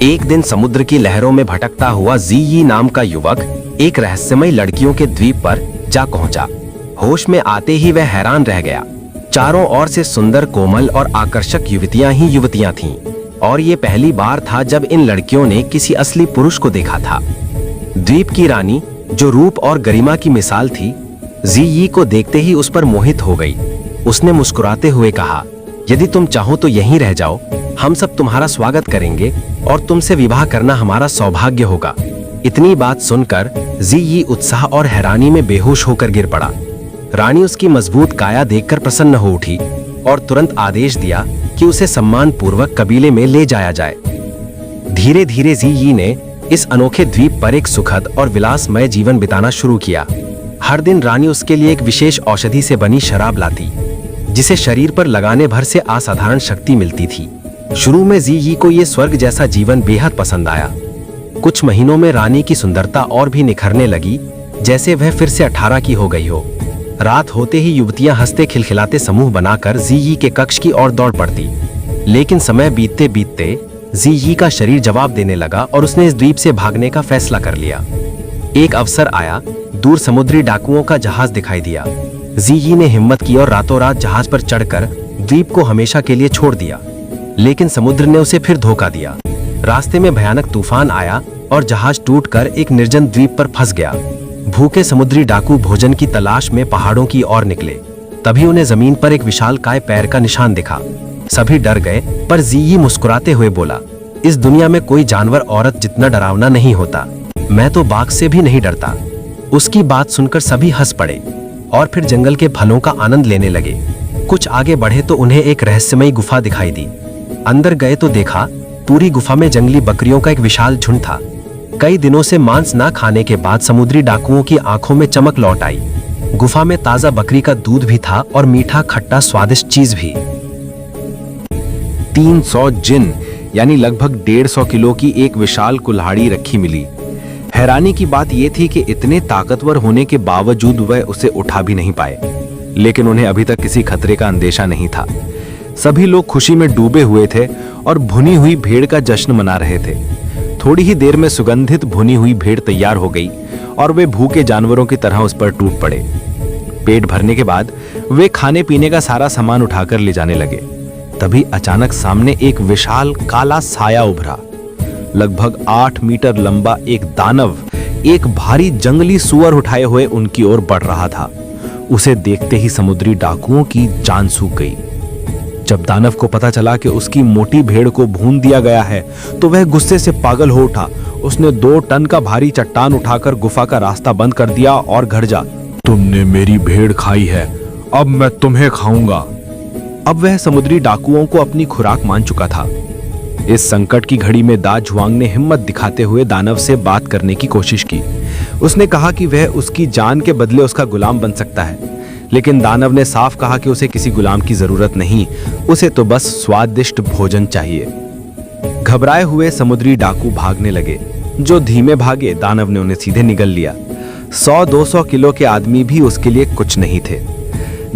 एक दिन समुद्र की लहरों में भटकता हुआ ज़ी नाम का युवक एक रहस्यमय लड़कियों के द्वीप पर जा पहुंचा। होश में आते ही वह हैरान रह गया। चारों ओर से सुंदर, कोमल और आकर्षक युवतियां ही युवतियां थीं, और ये पहली बार था जब इन लड़कियों ने किसी असली पुरुष को देखा था। द्वीप की रानी, जो रूप और गरिमा की मिसाल थी, ज़ी को देखते ही उस पर मोहित हो गई। उसने मुस्कुराते हुए कहा, यदि तुम चाहो तो यहीं रह जाओ, हम सब तुम्हारा स्वागत करेंगे और तुमसे विवाह करना हमारा सौभाग्य होगा। इतनी बात सुनकर ज़ी उत्साह और हैरानी में बेहोश होकर गिर पड़ा। रानी उसकी मजबूत काया देखकर प्रसन्न हो उठी और तुरंत आदेश दिया कि उसे सम्मान पूर्वक कबीले में ले जाया जाए। धीरे धीरे ज़ी ने इस अनोखे द्वीप पर एक सुखद और विलासमय जीवन बिताना शुरू किया। हर दिन रानी उसके लिए एक विशेष औषधि से बनी शराब लाती, जिसे शरीर पर लगाने भर से असाधारण शक्ति मिलती थी। शुरू में ज़ी को ये स्वर्ग जैसा जीवन बेहद पसंद आया। कुछ महीनों में रानी की सुंदरता और भी निखरने लगी, जैसे वह फिर से 18 की हो गई हो। रात होते ही युवतियां हंसते खिलखिलाते समूह बनाकर ज़ी के कक्ष की ओर दौड़ पड़ती। लेकिन समय बीतते बीतते ज़ी का शरीर जवाब देने लगा और उसने इस द्वीप से भागने का फैसला कर लिया। एक अवसर आया, दूर समुद्री डाकुओं का जहाज दिखाई दिया। ज़ी ने हिम्मत की और रातों रात जहाज पर चढ़कर द्वीप को हमेशा के लिए छोड़ दिया। लेकिन समुद्र ने उसे फिर धोखा दिया। रास्ते में भयानक तूफान आया और जहाज टूटकर एक निर्जन द्वीप पर फंस गया। भूखे समुद्री डाकू भोजन की तलाश में पहाड़ों की ओर निकले। तभी उन्हें जमीन पर एक विशालकाय पैर का निशान दिखा। सभी डर गए, पर ज़ी मुस्कुराते हुए बोला, इस दुनिया में कोई जानवर औरत जितना डरावना नहीं होता। मैं तो बाघ से भी नहीं डरता। उसकी बात सुनकर सभी हंस पड़े और फिर जंगल के फलों का आनंद लेने लगे। कुछ आगे बढ़े तो उन्हें एक रहस्यमयी गुफा दिखाई दी। अंदर गए तो देखा, पूरी गुफा में जंगली बकरियों का एक विशाल झुंड था। कई दिनों से मांस ना खाने के बाद समुद्री डाकुओं की आंखों में चमक लौट आई। गुफा में ताजा बकरी का दूध भी था और मीठा खट्टा स्वादिष्ट चीज भी। 300 जिन यानी लगभग 150 किलो की एक विशाल कुल्हाड़ी रखी मिली। हैरानी की बात यह थी कि इतने ताकतवर होने के बावजूद वह उसे उठा भी नहीं पाए। लेकिन उन्हें अभी तक किसी खतरे का अंदेशा नहीं था। सभी लोग खुशी में डूबे हुए थे और भुनी हुई भेड़ का जश्न मना रहे थे। थोड़ी ही देर में सुगंधित भुनी हुई भेड़ तैयार हो गई और वे भूखे जानवरों की तरह उस पर टूट पड़े। पेट भरने के बाद वे खाने पीने का सारा सामान उठाकर ले जाने लगे। तभी अचानक सामने एक विशाल काला साया उभरा। लगभग 8 मीटर लंबा एक दानव एक भारी जंगली सुअर उठाए हुए उनकी ओर बढ़ रहा था। उसे देखते ही समुद्री डाकुओं की जान सूख गई। जब दानव को पता चला कि उसकी मोटी भेड़ को भून दिया गया है, तो वह गुस्से से पागल हो उठा। उसने 2 टन का भारी चट्टान उठाकर गुफा का रास्ता बंद कर दिया और घर जा। तुमने मेरी भेड़ खाई है, अब मैं तुम्हें खाऊंगा। अब वह समुद्री डाकुओं को अपनी खुराक मान चुका था। इस संकट की घड़ी में दा जुआंग ने हिम्मत दिखाते हुए दानव से बात करने की कोशिश की। उसने कहा कि वह उसकी जान के बदले उसका गुलाम बन सकता है। लेकिन दानव ने साफ कहा कि उसे किसी गुलाम की जरूरत नहीं, उसे तो बस स्वादिष्ट भोजन चाहिए। घबराए हुए समुद्री डाकू भागने लगे। जो धीमे भागे, दानव ने उन्हें सीधे निगल लिया। 100-200 किलो के आदमी भी उसके लिए कुछ नहीं थे।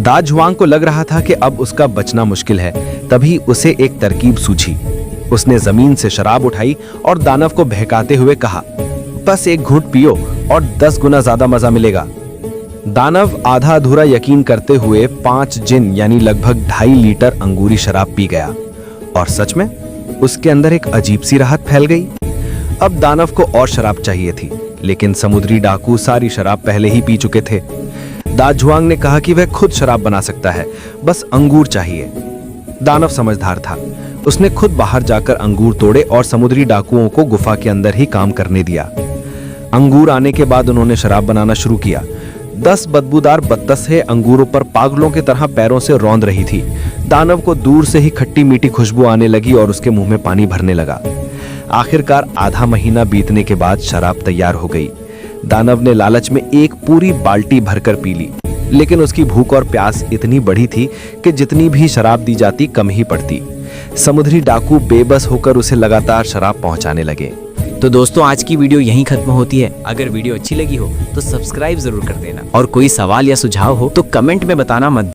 दा जुआंग को लग रहा था कि अब उसका बचना मुश्किल है। तभी उसे एक तरकीब सूझी। उसने जमीन से शराब उठाई और दानव को बहकाते हुए कहा, बस एक घूंट पियो और 10 गुना ज्यादा मजा मिलेगा। दानव आधा अधूरा यकीन करते हुए 5 जिन यानी लगभग 2.5 लीटर अंगूरी शराब पी गया। और सच में उसके अंदर एक अजीब सी राहत फैल गई। अब दानव को और शराब चाहिए थी, लेकिन समुद्री डाकू सारी शराब पहले ही पी चुके थे। दा जुआंग ने कहा कि वह खुद शराब बना सकता है, बस अंगूर चाहिए। दानव समझदार था। उसने खुद बाहर जाकर अंगूर तोड़े और समुद्री डाकुओं को गुफा के अंदर ही काम करने दिया। अंगूर आने के बाद उन्होंने शराब बनाना शुरू किया। 10 बदबूदार बत्तसें अंगूरों पर पागलों की तरह पैरों से रौंद रही थी। दानव को दूर से ही खट्टी मीठी खुशबू आने लगी और उसके मुंह में पानी भरने लगा। आखिरकार आधा महीना बीतने के बाद शराब तैयार हो गई। दानव ने लालच में एक पूरी बाल्टी भरकर पी ली, लेकिन उसकी भूख और प्यास इतनी बढ़ी थी कि जितनी भी शराब दी जाती कम ही पड़ती। समुद्री डाकू बेबस होकर उसे लगातार शराब पहुंचाने लगे। तो दोस्तों, आज की वीडियो यहीं खत्म होती है। अगर वीडियो अच्छी लगी हो तो सब्सक्राइब जरूर कर देना, और कोई सवाल या सुझाव हो तो कमेंट में बताना मत